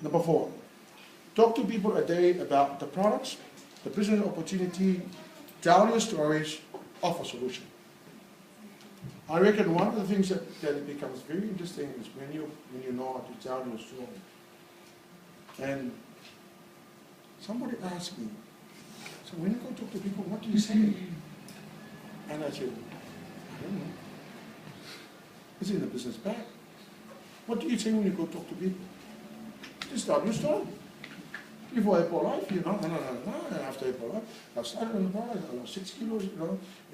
Number 4, talk to people a day about the products, the business opportunity, tell your stories, offer solution. I reckon one of the things that it becomes very interesting is when you know how to tell your story. And somebody asked me, so when you go talk to people, what do you say? And I said, I don't know. It's in the business bag. What do you say when you go talk to people? Just tell your story. Before herbalife, after herbalife, I've started on the bar, I lost 6 kilos,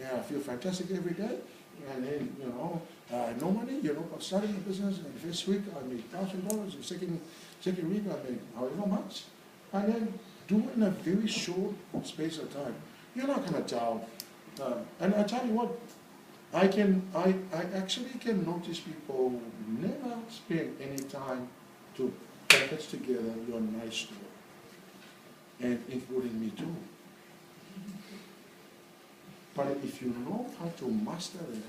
I feel fantastic every day. And then, no money, but starting the business, and the first week I made $1,000, the second week I made however much. And then do it in a very short space of time. You're not going to tell. And I tell you what, I actually can notice people never spend any time to package together your nice story. And including me too. But if you know how to master it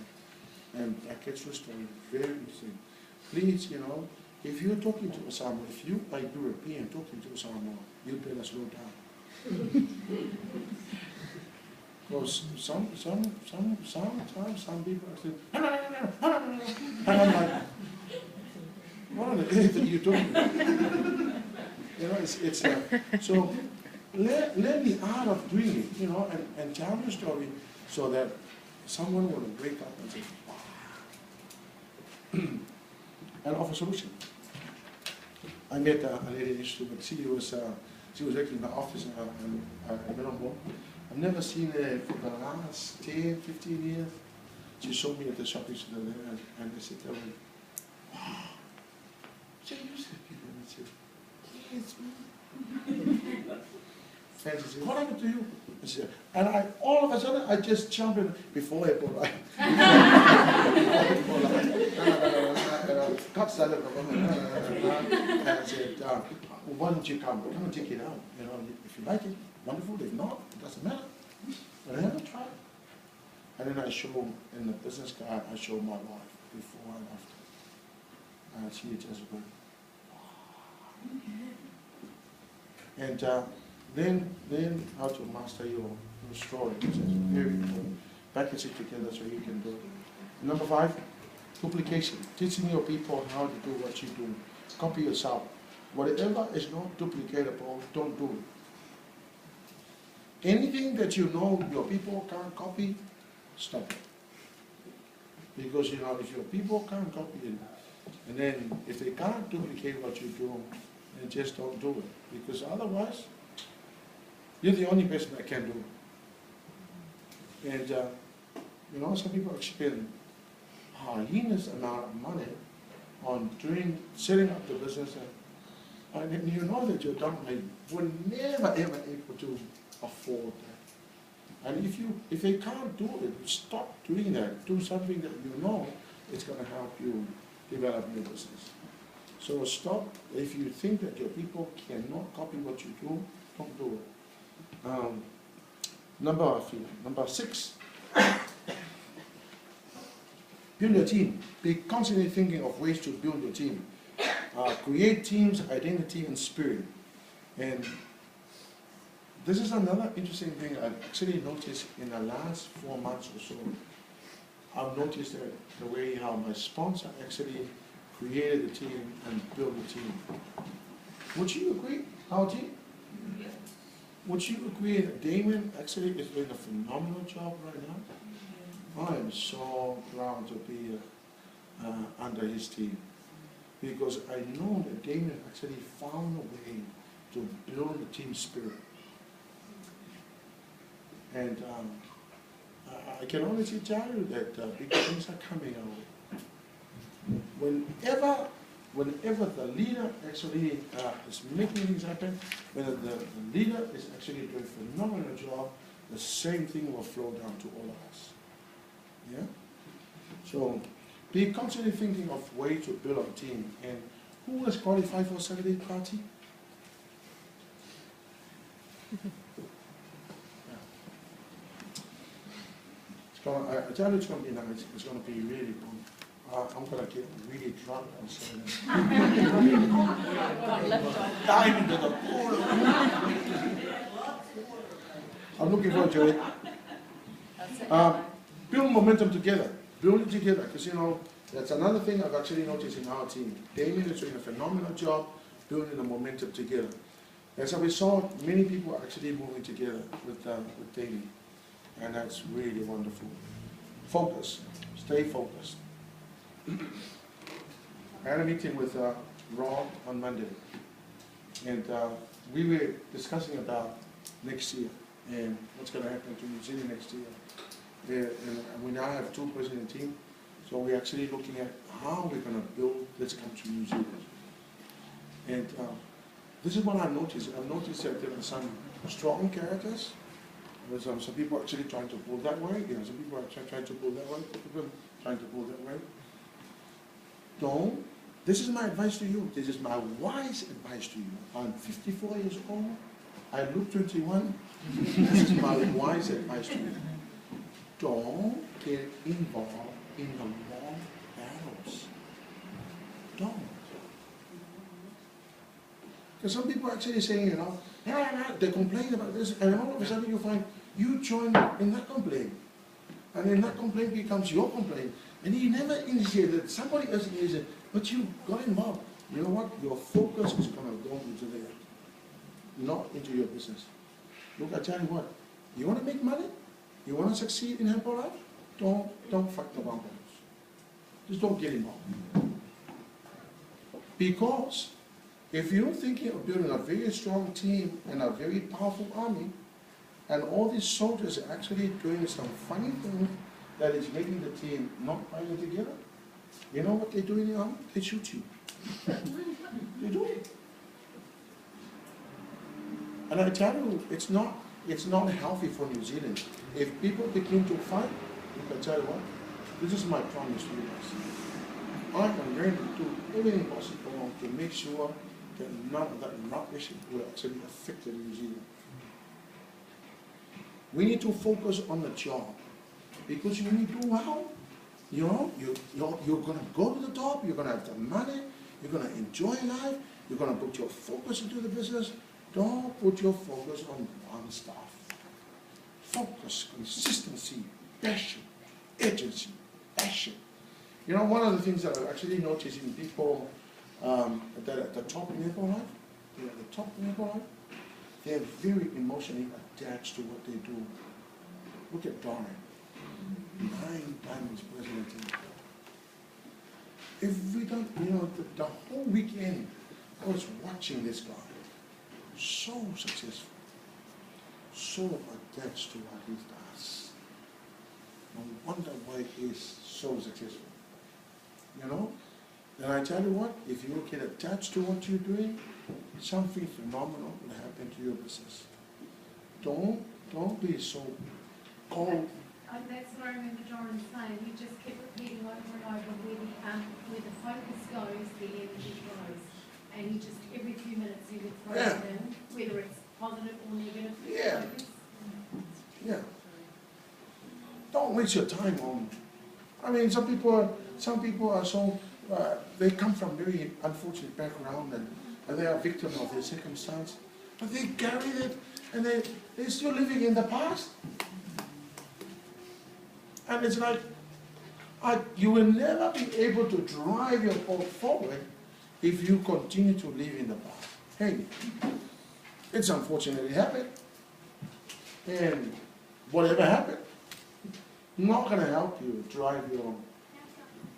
and package your story, very interesting. Please, if you're talking to someone, if you are European talking to someone, you better slow down. Because sometimes some people are saying, and I'm like, what on the earth are you talking about? So learn the art of doing it, and tell your story so that someone will wake up and say, wow. And offer solution. I met a lady in Stuttgart. She was working in the office at Melbourne. I've never seen her for the last 10, 15 years. She showed me at the shopping center there, and I said to her, wow. So you said people, and I said, yeah, it's me. And she said, what happened to you? I said, and all of a sudden, I just jumped in before I put like, got started, and I said, why don't you come and take it out? If you like it, wonderful. If not, it doesn't matter. But I haven't tried. And then I show in the business card, I show my wife before and after. And she just went, wow. And then how to master your story, which is very important. Package it together so you can do it. Number 5, duplication. Teaching your people how to do what you do. Copy yourself. Whatever is not duplicatable, don't do it. Anything that you know your people can't copy, stop it. Because if your people can't copy it, and then if they can't duplicate what you do, then just don't do it. Because otherwise, you're the only person that can do it. And some people spend a heinous amount of money on setting up the business, and you know that your company will never ever able to afford that. And if they can't do it, stop doing that. Do something that you know it's going to help you develop your business. So stop. If you think that your people cannot copy what you do, don't do it. Number 6. Build your team. Be constantly thinking of ways to build your team. Create teams, identity, and spirit. And this is another interesting thing I've actually noticed in the last 4 months or so. I've noticed that the way how my sponsor actually created the team and built the team. Would you agree, our team? Yes. Would you agree that Damon actually is doing a phenomenal job right now? I am so proud to be under his team, because I know that Damon actually found a way to build the team spirit. And I can honestly tell you that big things are coming our way. Whenever the leader actually is making things happen, when the leader is actually doing a phenomenal job, the same thing will flow down to all of us. Yeah? So be constantly thinking of ways to build a team. And who is qualified for Saturday party? I tell you it's going to be nice. It's going to be really fun. I'm going to get really drunk on Saturday. dive into the pool. I'm looking forward to it. Build momentum together. Build it together. Because, you know, that's another thing I've actually noticed in our team. Damien is doing a phenomenal job building the momentum together. And so we saw many people actually moving together with Damien. And that's really wonderful. Focus. Stay focused. I had a meeting with Rob on Monday. And we were discussing about next year and what's going to happen to New Zealand next year. And we now have 2 person in the team, so we're actually looking at how we're going to build this country, New Zealand. And this is what I've noticed. I've noticed that there are some strong characters. There's some people actually trying to pull that way. You know, some people are trying to pull that way. People trying to pull that way. Don't. This is my advice to you. This is my wise advice to you. I'm 54 years old. I look 21. This is my wise advice to you. Don't get involved in the wrong battles. Don't. Because some people are actually saying, you know, they complain about this, and all of a sudden you find you join in that complaint. And then that complaint becomes your complaint. And you never initiated, somebody else initiated, but you got involved. You know what? Your focus is going to go into there, not into your business. Look, I tell you what, you want to make money? You want to succeed in herbalife? Don't fight the wrong battles. Just don't get involved. Because if you're thinking of building a very strong team and a very powerful army, and all these soldiers are actually doing some funny thing that is making the team not fighting together, you know what they do in the army? They shoot you. They do it. And I tell you, it's not healthy for New Zealand. If people begin to fight, I can tell you what, this is my promise to you guys. I am going to do everything possible to make sure that none of that rubbish will actually affect New Zealand. We need to focus on the job. Because when you do well, you know, you're going to go to the top, you're going to have the money, you're going to enjoy life, you're going to put your focus into the business. Don't put your focus on one stuff. Focus, consistency, passion, agency, passion. You know, one of the things that I've actually noticed in people that are at the top in herbalife, they're at the top in herbalife, they're very emotionally attached to what they do. Look at Dorian. 9 times president. Every time, you know, the whole weekend, I was watching this guy. So successful. So attached to what he does. No wonder why he's so successful. You know? And I tell you what, if you get attached to what you're doing, something phenomenal will happen to your business. Don't be so cold. That's what I remember Doran saying. He just kept repeating over and over, where the focus goes, the energy flows. And he just, every few minutes he would throw it in, whether it's positive or negative focus. Yeah. Don't waste your time on, I mean, some people are so, they come from very unfortunate background and they are victims of their circumstance. But they carry it and they're still living in the past. And it's like, you will never be able to drive your boat forward if you continue to live in the past. Hey, it's unfortunately happened. And whatever happened, not going to help you drive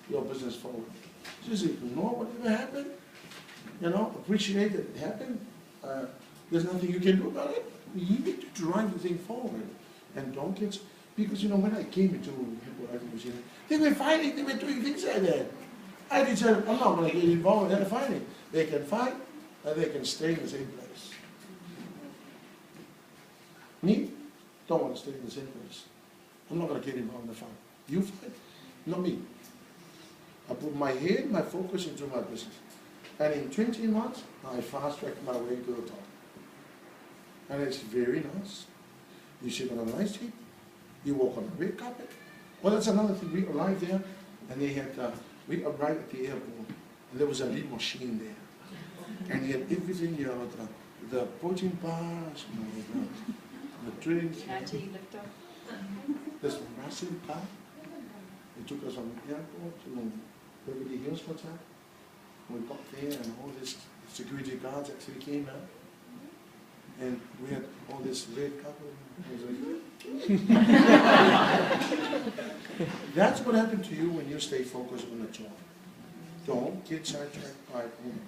your business forward. Just ignore whatever happened. You know, appreciate that it happened. There's nothing you can do about it. You need to drive the thing forward. And don't get, because you know, when I came into New Zealand, they were fighting, they were doing things like that. I decided, I'm not going to get involved in that fighting. They can fight, and they can stay in the same place. Me, don't want to stay in the same place. I'm not going to get involved in the fight. You fight, not me. I put my head, my focus into my business. And in 20 months, I fast-tracked my way to the top. And it's very nice. You sit on a nice seat, you walk on a red carpet. Well, that's another thing. We arrived there, and they had, we arrived at the airport, and there was a little machine there. And he had everything, you know, the protein bars, you know, the drinks. This massive car. He took us on the airport to Beverly Hills Hotel. We got there and all these security guards actually came out. And we had all this red carpet. That's what happened to you when you stay focused on the job. Don't get sidetracked by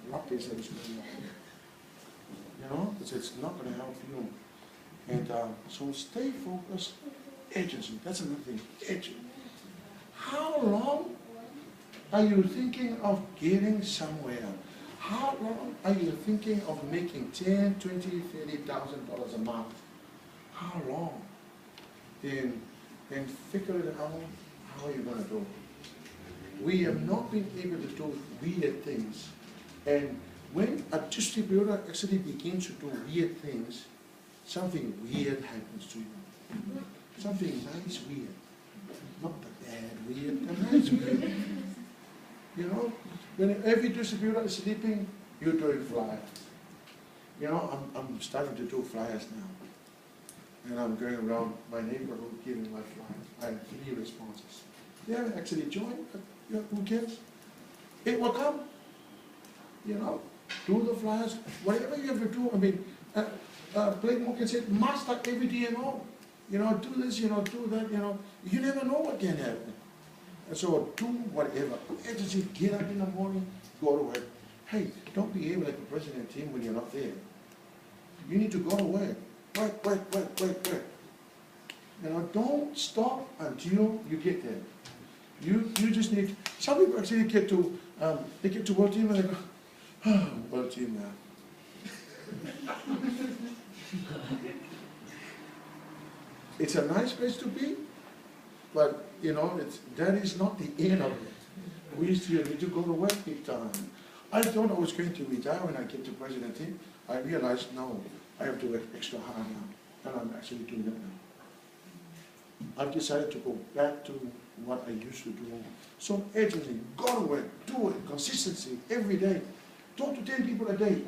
rubbish that is going on. You know, because it's not going to help you. And so stay focused. Agency, that's another thing. Agency. How long are you thinking of getting somewhere? How long are you thinking of making $10,000, $20,000, $30,000 a month? How long? Then figure it out. How are you going to do it? We have not been able to do weird things. And when a distributor actually begins to do weird things, something weird happens to you. Something nice weird. Not the bad weird, the nice weird. You know, when every distributor is sleeping, you're doing flyers. You know, I'm starting to do flyers now. And I'm going around my neighborhood giving my flyers. I have 3 responses. They haven't actually joined, but you know, who cares? It will come. You know, do the flyers, whatever you have to do. I mean, Blake Morgan said, master every DMO. You know, do this, you know, do that, you know. You never know what can happen. And so do whatever. Agency, get up in the morning, go to work. Hey, don't behave like the president team when you're not there. You need to go to work. Work. You know, don't stop until you get there. You just need, some people actually get to, world team and they go, oh, world team now. It's a nice place to be, but you know, that is not the end of it. We still need to go to work big time. I thought I was going to retire when I came to presidency. I realized, no, I have to work extra hard now, and I'm actually doing that now. I've decided to go back to what I used to do. So urgently, go to work, do it, consistency, every day. Talk to 10 people a day.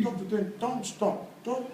Talk to 10, don't stop. Don't